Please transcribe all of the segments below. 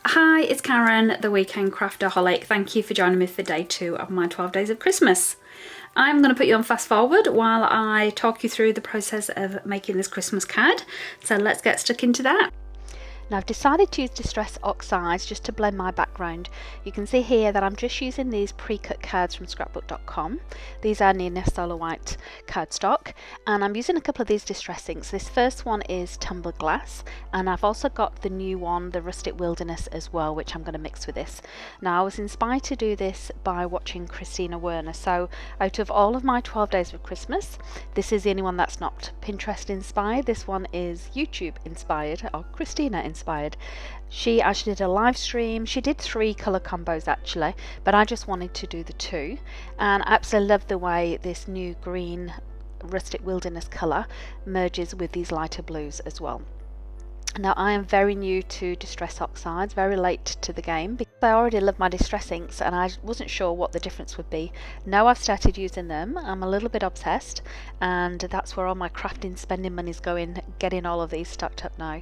Hi, it's Karen, the Weekend Craftaholic. Thank you for joining me for day 2 of my 12 days of Christmas. I'm going to put you on fast forward while I talk you through the process of making this Christmas card. So let's get stuck into that. Now I've decided to use Distress Oxides just to blend my background. You can see here that I'm just using these pre-cut cards from scrapbook.com. These are near solar white cardstock, and I'm using a couple of these distress inks. This first one is Tumbled Glass, and I've also got the new one, the Rustic Wilderness as well, which I'm going to mix with this. Now I was inspired to do this by watching Kristina Werner, so out of all of my 12 days of Christmas, this is the only one that's not Pinterest inspired. This one is YouTube inspired, or Kristina inspired. She actually did a live stream. She did 3 colour combos actually, but I just wanted to do the 2, and I absolutely love the way this new green Rustic Wilderness colour merges with these lighter blues as well. Now I am very new to Distress Oxides, very late to the game, because I already love my Distress inks and I wasn't sure what the difference would be. Now I've started using them, I'm a little bit obsessed, and that's where all my crafting spending money is going, getting all of these stocked up now.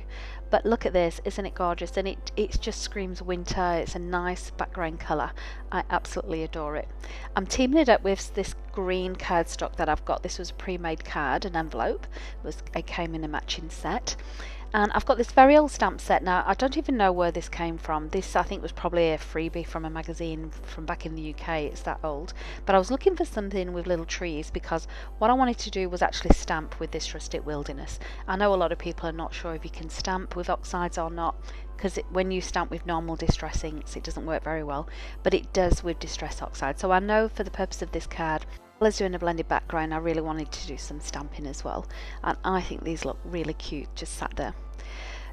But look at this, isn't it gorgeous? And it just screams winter. It's a nice background colour. I absolutely adore it. I'm teaming it up with this green cardstock that I've got. This was a pre-made card, an envelope. It came in a matching set. And I've got this very old stamp set now. I don't even know where this came from. This I think was probably a freebie from a magazine from back in the UK. It's that old. But I was looking for something with little trees because what I wanted to do was actually stamp with this Rustic Wilderness. I know a lot of people are not sure if you can stamp with oxides or not, because when you stamp with normal distress inks it doesn't work very well, but it does with Distress Oxide. So I know for the purpose of this card, as doing a blended background, I really wanted to do some stamping as well, and I think these look really cute just sat there.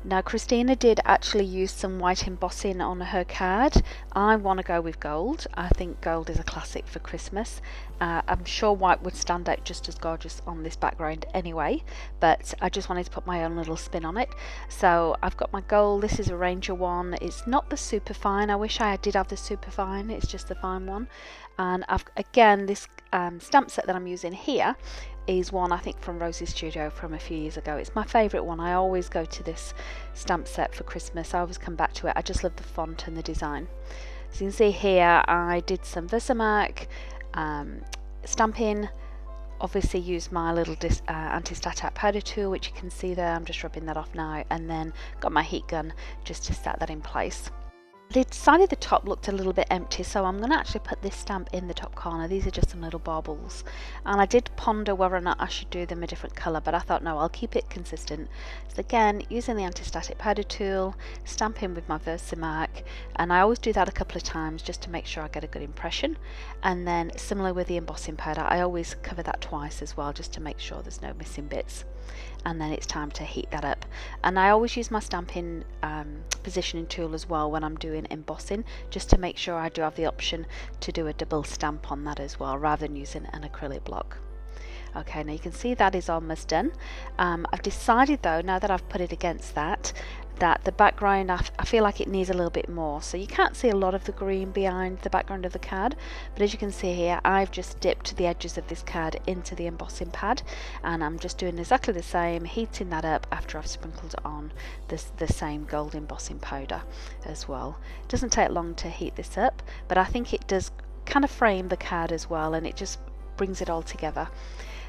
Now Kristina did actually use some white embossing on her card. I want to go with gold. I think gold is a classic for Christmas. I'm sure white would stand out just as gorgeous on this background anyway, but I just wanted to put my own little spin on it. So I've got my gold. This is a Ranger one. It's not the super fine. I wish I did have the super fine. It's just the fine one. And again, this stamp set that I'm using here is one I think from Rosie's Studio from a few years ago. It's my favourite one. I always go to this stamp set for Christmas. I always come back to it. I just love the font and the design. So you can see here I did some Versamark stamping. Obviously used my little anti-static powder tool, which you can see there. I'm just rubbing that off now, and then got my heat gun just to set that in place. I decided the top looked a little bit empty, so I'm going to actually put this stamp in the top corner. These are just some little baubles, and I did ponder whether or not I should do them a different colour, but I thought no, I'll keep it consistent. So again, using the anti-static powder tool, stamping with my Versamark, and I always do that a couple of times just to make sure I get a good impression. And then similar with the embossing powder, I always cover that twice as well just to make sure there's no missing bits. And then it's time to heat that up, and I always use my stamping positioning tool as well when I'm doing embossing, just to make sure I do have the option to do a double stamp on that as well, rather than using an acrylic block. Okay, now you can see that is almost done. I've decided though, now that I've put it against that the background, I feel like it needs a little bit more. So you can't see a lot of the green behind the background of the card, but as you can see here, I've just dipped the edges of this card into the embossing pad, and I'm just doing exactly the same, heating that up after I've sprinkled on the same gold embossing powder as well. It doesn't take long to heat this up, but I think it does kind of frame the card as well, and it just brings it all together.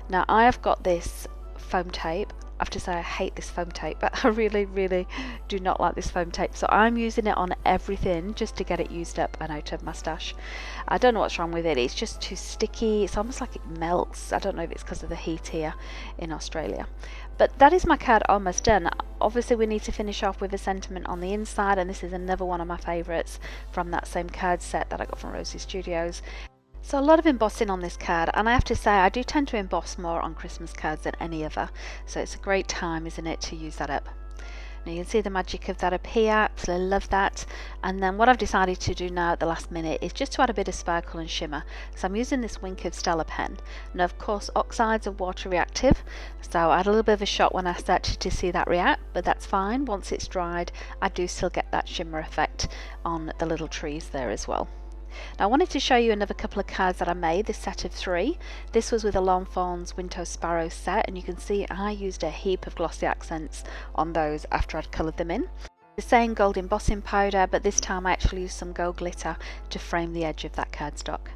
Now I have got this foam tape. I have to say I hate this foam tape, but I really do not like this foam tape, so I'm using it on everything just to get it used up and out of my stash. I don't know what's wrong with it, it's just too sticky. It's almost like it melts. I don't know if it's because of the heat here in Australia. But that is my card almost done. Obviously we need to finish off with a sentiment on the inside, and this is another one of my favourites from that same card set that I got from Rosie's Studios. So a lot of embossing on this card, and I have to say I do tend to emboss more on Christmas cards than any other, so it's a great time, isn't it, to use that up. Now you can see the magic of that up here. Absolutely love that. And then what I've decided to do now at the last minute is just to add a bit of sparkle and shimmer. So I'm using this Wink of Stella pen. Now of course oxides are water reactive, so I had a little bit of a shock when I started to see that react, but that's fine. Once it's dried, I do still get that shimmer effect on the little trees there as well. Now I wanted to show you another couple of cards that I made, this set of 3. This was with a Lawn Fawn's Winter Sparrow set, and you can see I used a heap of glossy accents on those after I'd coloured them in. The same gold embossing powder, but this time I actually used some gold glitter to frame the edge of that cardstock.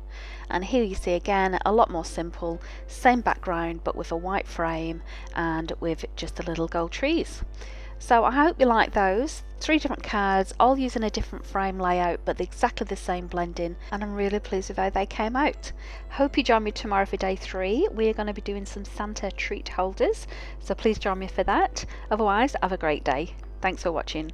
And here you see again a lot more simple, same background but with a white frame and with just the little gold trees. So I hope you like those. 3 different cards, all using a different frame layout but exactly the same blending, and I'm really pleased with how they came out. Hope you join me tomorrow for day 3. We're going to be doing some Santa treat holders, so please join me for that. Otherwise, have a great day. Thanks for watching.